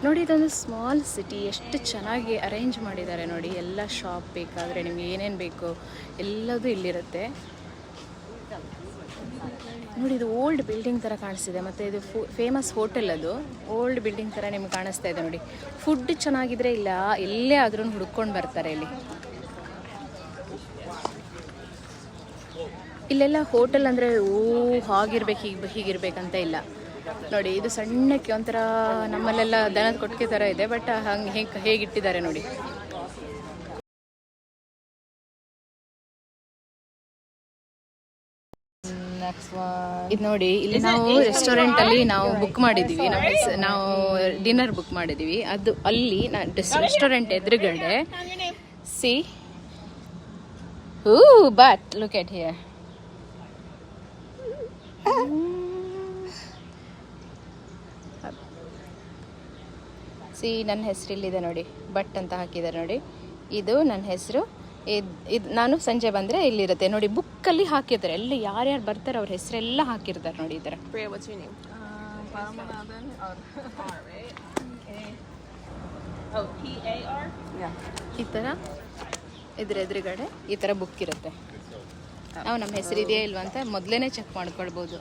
ನೋಡಿ ಇದೊಂದು small city, ಎಷ್ಟು ಚೆನ್ನಾಗಿ ಅರೇಂಜ್ ಮಾಡಿದ್ದಾರೆ ನೋಡಿ. ಎಲ್ಲ ಶಾಪ್ ಬೇಕಾದರೆ ನಿಮ್ಗೆ ಏನೇನು ಬೇಕು ಎಲ್ಲದೂ ಇಲ್ಲಿರುತ್ತೆ ನೋಡಿ. ಇದು ಓಲ್ಡ್ ಬಿಲ್ಡಿಂಗ್ ಥರ ಕಾಣಿಸ್ತಿದೆ, ಮತ್ತು ಇದು ಫೇಮಸ್ ಹೋಟೆಲ್. ಅದು ಓಲ್ಡ್ ಬಿಲ್ಡಿಂಗ್ ಥರ ನಿಮ್ಗೆ ಕಾಣಿಸ್ತಾ ಇದೆ ನೋಡಿ. ಫುಡ್ ಚೆನ್ನಾಗಿದ್ರೆ ಇಲ್ಲ ಎಲ್ಲೇ ಆದ್ರೂ ಹುಡ್ಕೊಂಡು ಬರ್ತಾರೆ ಇಲ್ಲಿ. ಇಲ್ಲೆಲ್ಲ ಹೋಟೆಲ್ ಅಂದರೆ ಹಾಗಿರ್ಬೇಕು ಹೀಗಿರ್ಬೇಕಂತ ಇಲ್ಲ ನೋಡಿ. ಇದು ಸಣ್ಣಕ್ಕೆ ಒಂಥರ ನಮ್ಮಲ್ಲೆಲ್ಲ ದನದ ಕೊಟ್ಟಿಗೆ ಥರ ಇದೆ, ಬಟ್ ಹಂಗೆ ಹೇಗಿಟ್ಟಿದ್ದಾರೆ ನೋಡಿ. ಇದು ನೋಡಿ, ಇಲ್ಲಿ ನಾವು ರೆಸ್ಟೋರೆಂಟಲ್ಲಿ ನಾವು ಬುಕ್ ಮಾಡಿದ್ದೀವಿ, ನಾವು ಡಿನ್ನರ್ ಬುಕ್ ಮಾಡಿದ್ದೀವಿ. ಅದು ಅಲ್ಲಿ ರೆಸ್ಟೋರೆಂಟ್ ಎದುರುಗಡೆ C but look at here. C ನನ್ನ ಹೆಸರು ಇಲ್ಲಿದೆ ನೋಡಿ, ಬಟ್ ಅಂತ ಹಾಕಿದ್ದಾರೆ ನೋಡಿ. ಇದು ನನ್ನ ಹೆಸರು. ಇದು ನಾನು ಸಂಜೆ ಬಂದರೆ ಇಲ್ಲಿರುತ್ತೆ ನೋಡಿ. ಬುಕ್ಕಲ್ಲಿ ಹಾಕಿರ್ತಾರೆ, ಎಲ್ಲಿ ಯಾರ್ಯಾರು ಬರ್ತಾರೆ ಅವ್ರ ಹೆಸರೆಲ್ಲ ಹಾಕಿರ್ತಾರೆ ನೋಡಿ ಈ ಥರ. ಈ ಥರ ಇದ್ರ ಎದುರುಗಡೆ ಈ ಥರ ಬುಕ್ ಇರುತ್ತೆ. ನಾವು ನಮ್ಮ ಹೆಸರು ಇದೆಯಾ ಇಲ್ವಾ ಅಂತ ಮೊದಲೇ ಚೆಕ್ ಮಾಡ್ಕೊಳ್ಬೋದು.